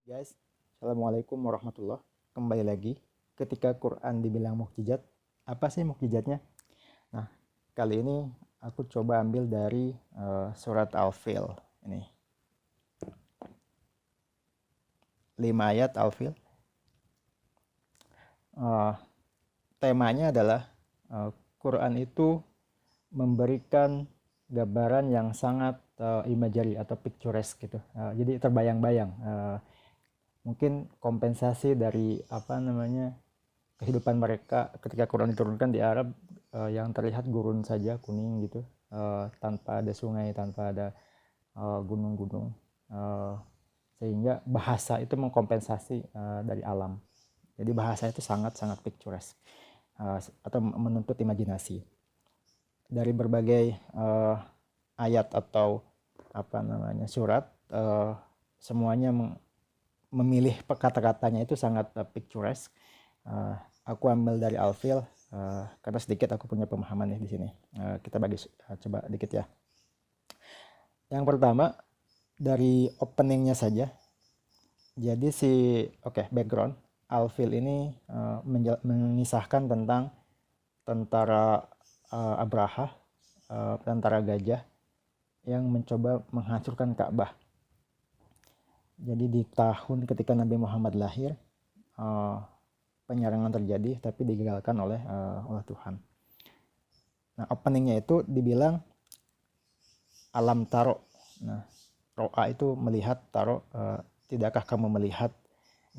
Guys, Assalamualaikum warahmatullah. Kembali lagi, ketika Quran dibilang mukjizat, apa sih mukjizatnya? Nah, kali ini aku coba ambil dari surat Al-Fil. Ini 5 ayat Al-Fil. Eh, Temanya adalah Quran itu memberikan gambaran yang sangat imagery atau picturesque gitu. Jadi terbayang-bayang. Mungkin kompensasi dari apa namanya kehidupan mereka ketika Quran diturunkan di Arab, yang terlihat gurun saja kuning gitu, tanpa ada sungai, tanpa ada gunung-gunung, uh, sehingga bahasa itu mengkompensasi dari alam. Jadi bahasa itu sangat-sangat picturesque, atau menuntut imajinasi dari berbagai ayat atau apa namanya surat, semuanya memilih kata-katanya itu sangat picturesque. Aku ambil dari Alfil, karena sedikit aku punya pemahaman nih di sini. Kita bagi coba dikit ya. Yang pertama dari openingnya saja. Jadi background Alfil ini mengisahkan tentang tentara Abraha, tentara gajah yang mencoba menghancurkan Ka'bah. Jadi di tahun ketika Nabi Muhammad lahir, penyerangan terjadi tapi digagalkan oleh Tuhan. Nah, openingnya itu dibilang alam taro. Nah, ro'a itu melihat, taro tidakkah kamu melihat.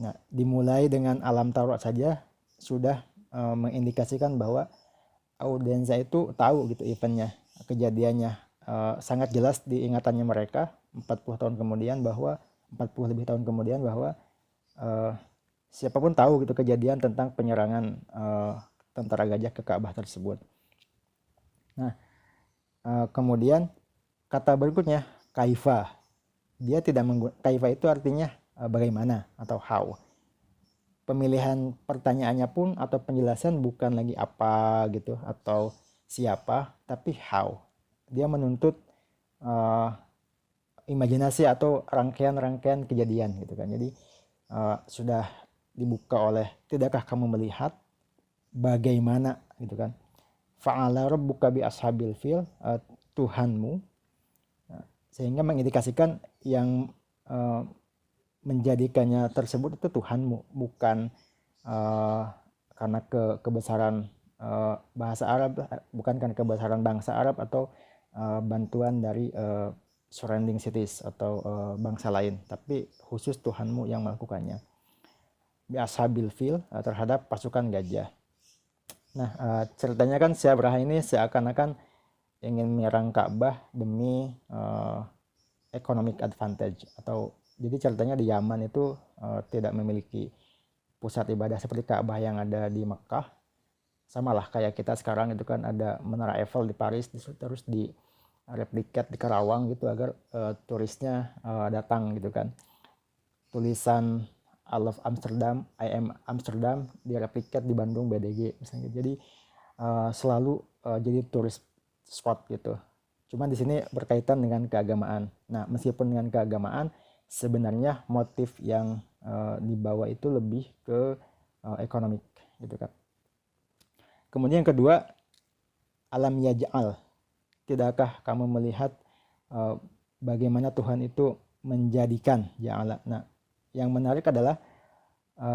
Nah, dimulai dengan alam taro saja sudah mengindikasikan bahwa audiensnya itu tahu gitu eventnya, kejadiannya, sangat jelas di ingatannya mereka 40 tahun kemudian bahwa 40 lebih tahun kemudian bahwa siapapun tahu gitu kejadian tentang penyerangan tentara gajah ke Ka'bah tersebut. Nah, kemudian kata berikutnya kaifa. Dia tidak menggunakan kaifa, itu artinya bagaimana atau how. Pemilihan pertanyaannya pun atau penjelasan bukan lagi apa gitu atau siapa, tapi how. Dia menuntut imajinasi atau rangkaian-rangkaian kejadian gitu kan. Jadi sudah dibuka oleh tidakkah kamu melihat bagaimana gitu kan. Fa'ala rabbuka bi ashabil fil, Tuhanmu, sehingga mengindikasikan yang menjadikannya tersebut itu Tuhanmu, bukan karena kebesaran bahasa Arab, bukan karena kebesaran bangsa Arab atau bantuan dari surrounding cities atau bangsa lain, tapi khusus Tuhanmu yang melakukannya. Bi ashabil fil, terhadap pasukan gajah. Nah, ceritanya kan si Abraha ini seakan-akan ingin menyerang Ka'bah demi economic advantage, atau jadi ceritanya di Yaman itu tidak memiliki pusat ibadah seperti Ka'bah yang ada di Mekah. Sama lah kayak kita sekarang itu kan ada Menara Eiffel di Paris, terus di replikat di Karawang gitu agar turisnya datang gitu kan. Tulisan I love Amsterdam, I am Amsterdam di replikat di Bandung BDG misalnya. Jadi selalu jadi turis spot gitu. Cuma di sini berkaitan dengan keagamaan. Nah, meskipun dengan keagamaan, sebenarnya motif yang dibawa itu lebih ke ekonomik gitu kan. Kemudian yang kedua, alam yaj'al. Tidakkah kamu melihat bagaimana Tuhan itu menjadikan ja'ala. Nah, yang menarik adalah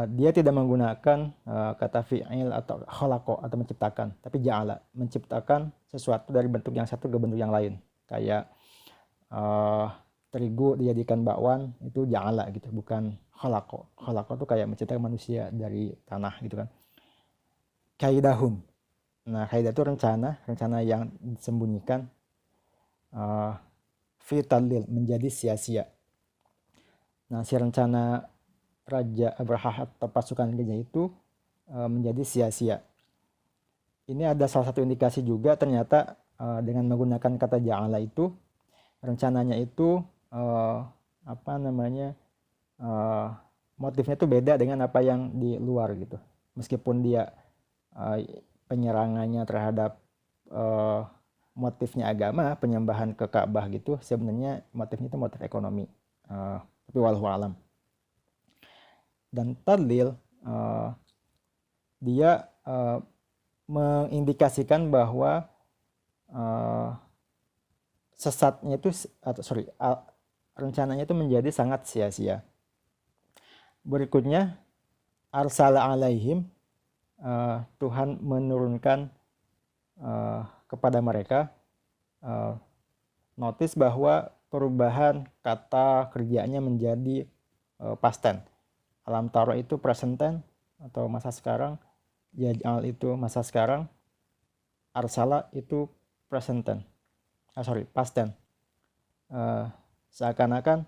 dia tidak menggunakan kata fi'il atau khalaqa atau menciptakan, tapi ja'ala, menciptakan sesuatu dari bentuk yang satu ke bentuk yang lain. Kayak terigu dijadikan bakwan, itu ja'ala gitu, bukan khalaqa. Khalaqa itu kayak menciptakan manusia dari tanah gitu kan. Kaidahum. Nah, kaidah itu rencana yang disembunyikan, fi tadlil, menjadi sia-sia. Nah, si rencana Raja Abraha atau pasukan gajah itu menjadi sia-sia. Ini ada salah satu indikasi juga, ternyata dengan menggunakan kata ja'ala itu, rencananya itu apa namanya motifnya itu beda dengan apa yang di luar gitu. Meskipun dia penyerangannya terhadap motifnya agama, penyembahan ke Ka'bah gitu, sebenarnya motifnya itu motif ekonomi. Tapi wallahu alam. Dan tadlil dia mengindikasikan bahwa sesatnya itu rencananya itu menjadi sangat sia-sia. Berikutnya arsala alaihim, Tuhan menurunkan kepada mereka notis bahwa perubahan kata kerjanya menjadi past tense. Alam taro itu present tense atau masa sekarang, yaj'al itu masa sekarang, arsala itu present tense. Past tense. Seakan-akan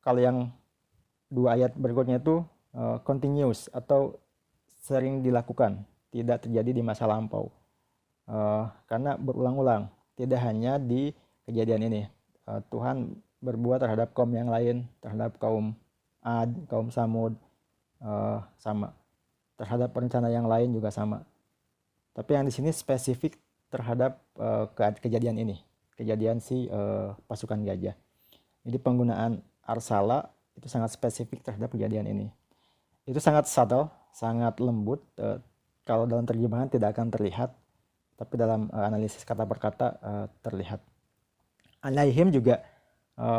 kalau yang dua ayat berikutnya itu continuous atau sering dilakukan, tidak terjadi di masa lampau. Karena berulang-ulang, tidak hanya di kejadian ini. Tuhan berbuat terhadap kaum yang lain, terhadap kaum Ad, kaum Samud, sama. Terhadap rencana yang lain juga sama. Tapi yang di sini spesifik terhadap kejadian ini, kejadian si pasukan gajah. Jadi penggunaan arsala itu sangat spesifik terhadap kejadian ini. Itu sangat subtle, sangat lembut. Kalau dalam terjemahan tidak akan terlihat, tapi dalam analisis kata per kata terlihat. Alaihim juga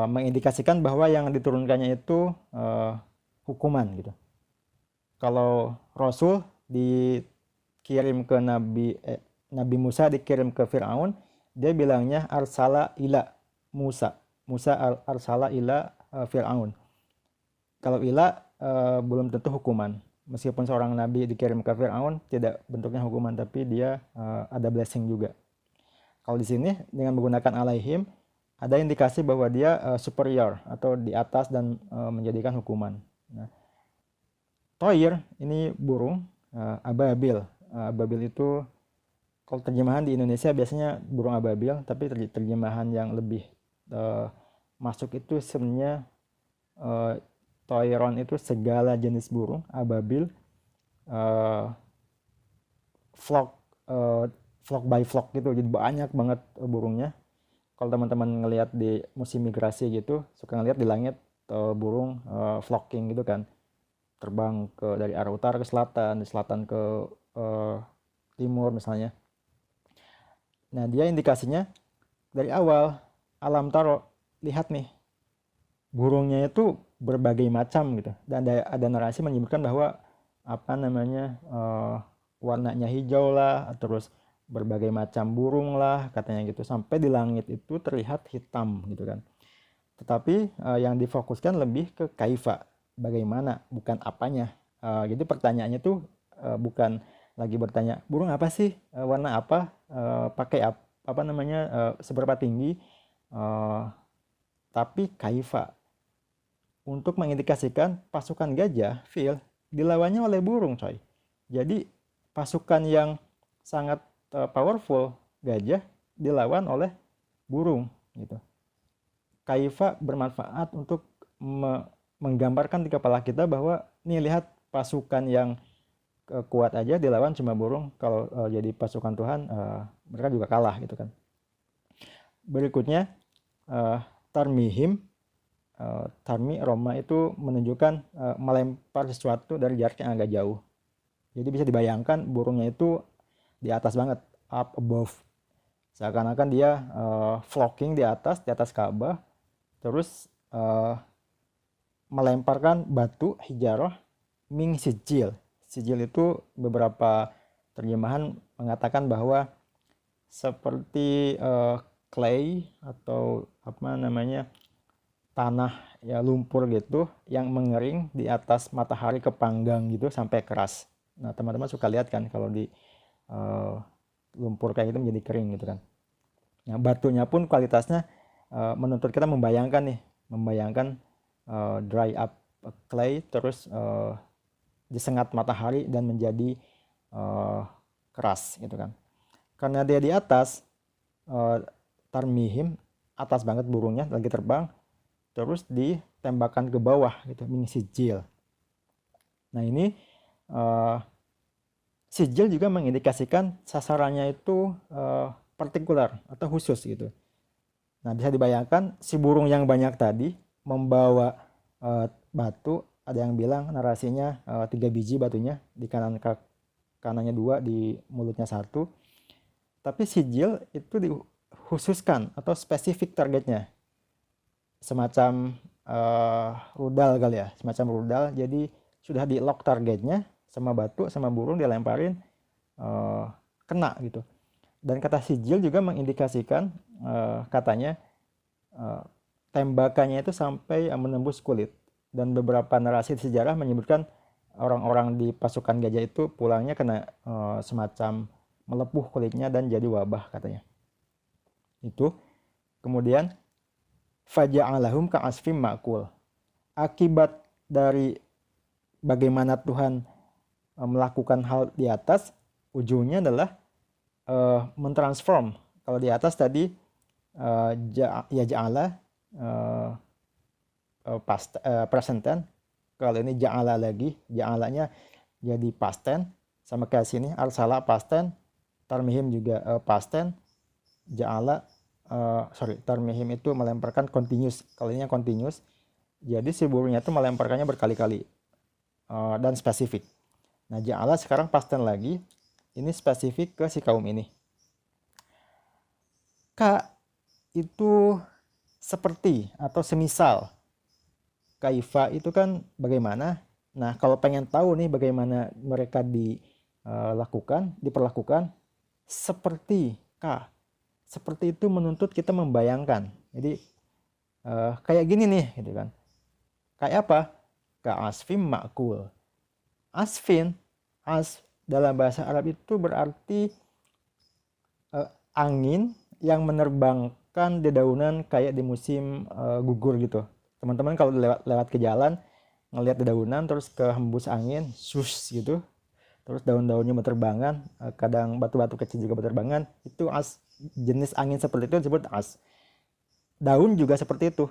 mengindikasikan bahwa yang diturunkannya itu hukuman gitu. Kalau Rasul dikirim ke Nabi Musa dikirim ke Fir'aun, dia bilangnya arsala ila Musa. Musa arsala ila Fir'aun. Kalau ila belum tentu hukuman. Meskipun seorang nabi dikirim ke Fir'aun, tidak bentuknya hukuman, tapi dia ada blessing juga. Kalau di sini dengan menggunakan alaihim, ada indikasi bahwa dia superior atau di atas dan menjadikan hukuman. Nah, Toir ini burung, ababil. Ababil itu kalau terjemahan di Indonesia biasanya burung ababil, tapi terjemahan yang lebih masuk itu sebenarnya toiron itu segala jenis burung, ababil, flock by flock gitu, jadi banyak banget burungnya. Kalau teman-teman ngelihat di musim migrasi gitu, suka ngelihat di langit burung flocking gitu kan, terbang dari arah utara ke selatan, dari selatan ke timur misalnya. Nah, dia indikasinya dari awal alam taro, lihat nih, burungnya itu berbagai macam gitu. Dan ada narasi menyebutkan bahwa warnanya hijau lah, terus berbagai macam burung lah katanya gitu, sampai di langit itu terlihat hitam gitu kan. Tetapi yang difokuskan lebih ke kaifa, bagaimana, bukan apanya. Jadi pertanyaannya tuh bukan lagi bertanya burung apa sih, warna apa, pakai seberapa tinggi, tapi kaifa, untuk mengindikasikan pasukan gajah fil dilawannya oleh burung coy. Jadi pasukan yang sangat powerful gajah dilawan oleh burung gitu. Kaifa bermanfaat untuk menggambarkan di kepala kita bahwa nih lihat, pasukan yang kuat aja dilawan cuma burung. Kalau jadi pasukan Tuhan, mereka juga kalah gitu kan. Berikutnya tarmihim, tarmi Roma itu menunjukkan melempar sesuatu dari jarak yang agak jauh. Jadi bisa dibayangkan burungnya itu di atas banget, up above. Seakan-akan dia flocking di atas Ka'bah, terus melemparkan batu hijarah min sijil. Sijil itu beberapa terjemahan mengatakan bahwa seperti clay atau tanah ya, lumpur gitu yang mengering di atas matahari kepanggang gitu sampai keras. Nah, teman-teman suka lihat kan kalau di lumpur kayak gitu menjadi kering gitu kan. Nah, batunya pun kualitasnya menuntut kita membayangkan dry up clay, terus disengat matahari dan menjadi keras gitu kan. Karena dia di atas, tarmihim, atas banget burungnya lagi terbang, terus ditembakkan ke bawah gitu, min sijil. Nah, ini sijil juga mengindikasikan sasarannya itu partikular atau khusus gitu. Nah, bisa dibayangkan si burung yang banyak tadi membawa batu ada yang bilang narasinya 3 biji batunya, di kanannya 2, di mulutnya 1. Tapi sijil itu dikhususkan atau spesifik targetnya, semacam rudal kali ya, semacam rudal. Jadi sudah di lock targetnya, sama batu sama burung dilemparin kena gitu. Dan kata sijil juga mengindikasikan katanya tembakannya itu sampai menembus kulit. Dan beberapa narasi sejarah menyebutkan orang-orang di pasukan gajah itu pulangnya kena semacam melepuh kulitnya dan jadi wabah katanya. Itu. Kemudian faja'alahum ka'asfim ma'kul. Akibat dari bagaimana Tuhan melakukan hal di atas, ujungnya adalah mentransform. Kalau di atas tadi ya ja'ala present tense. Kalau ini ja'ala lagi, ja'alanya jadi past tense. Sama kayak sini arsala past tense, tarmihim juga past tense. Ja'ala tarmihim itu melemparkan continuous. Kalau ini continuous, jadi si burungnya itu melemparkannya berkali-kali dan spesifik. Nah, ja'ala sekarang past tense lagi, ini spesifik ke si kaum ini. Ka itu seperti atau semisal. Kaifa itu kan bagaimana. Nah, kalau pengen tahu nih bagaimana mereka diperlakukan, seperti ka. Seperti itu menuntut kita membayangkan. Jadi kayak gini nih gitu kan. Kayak apa? Ka asfin ma'kul. Asfin, dalam bahasa Arab itu berarti angin yang menerbangkan dedaunan kayak di musim gugur gitu. Teman-teman kalau lewat ke jalan ngelihat dedaunan terus kehembus angin, sus gitu. Terus daun-daunnya berterbangan, kadang batu-batu kecil juga berterbangan, itu jenis angin seperti itu disebut as. Daun juga seperti itu,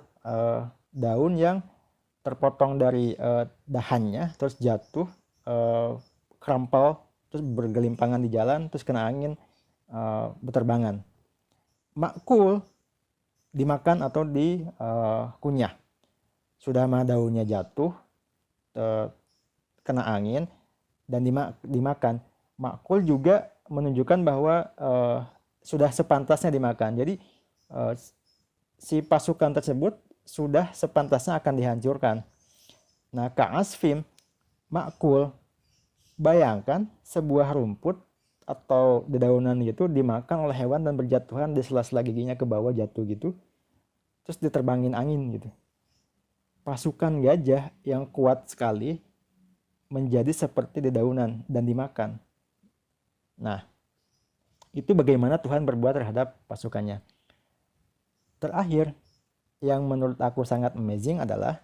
daun yang terpotong dari dahannya terus jatuh, kerampal, terus bergelimpangan di jalan, terus kena angin, berterbangan. Makul, dimakan atau dikunyah. Sudah mah daunnya jatuh, kena angin, dan dimakan. Makul juga menunjukkan bahwa sudah sepantasnya dimakan. Jadi si pasukan tersebut sudah sepantasnya akan dihancurkan. Nah, ka'asfim makul, bayangkan sebuah rumput atau dedaunan gitu dimakan oleh hewan dan berjatuhan di sela-sela giginya ke bawah, jatuh gitu, terus diterbangin angin gitu. Pasukan gajah yang kuat sekali menjadi seperti dedaunan dan dimakan. Nah, itu bagaimana Tuhan berbuat terhadap pasukannya. Terakhir, yang menurut aku sangat amazing adalah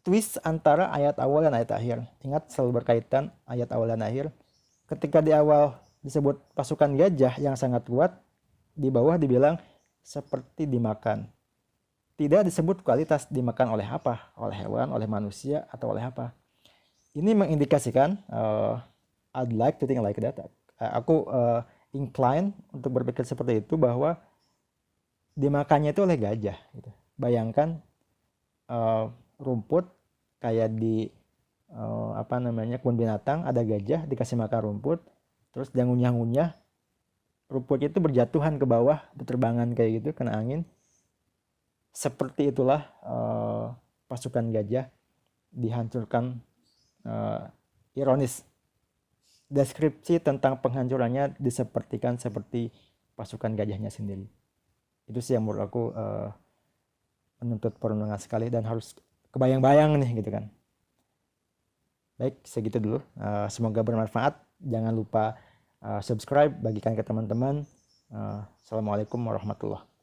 twist antara ayat awal dan ayat akhir. Ingat, selalu berkaitan ayat awal dan akhir. Ketika di awal disebut pasukan gajah yang sangat kuat, di bawah dibilang seperti dimakan. Tidak disebut kualitas dimakan oleh apa, oleh hewan, oleh manusia, atau oleh apa. Ini mengindikasikan, I'd like to think like that. Aku incline untuk berpikir seperti itu, bahwa dimakannya itu oleh gajah. Gitu. Bayangkan rumput kayak di kebun binatang, ada gajah dikasih makan rumput, terus dia ngunyah-ngunyah, rumputnya itu berjatuhan ke bawah, berterbangan kayak gitu, kena angin. Seperti itulah pasukan gajah dihancurkan. Ironis, deskripsi tentang penghancurannya disepertikan seperti pasukan gajahnya sendiri. Itu sih yang menurut aku menuntut perenungan sekali dan harus kebayang-bayang nih gitu kan. Baik, segitu dulu. Semoga bermanfaat. Jangan lupa subscribe, bagikan ke teman-teman. Assalamualaikum warahmatullahi wabarakatuh.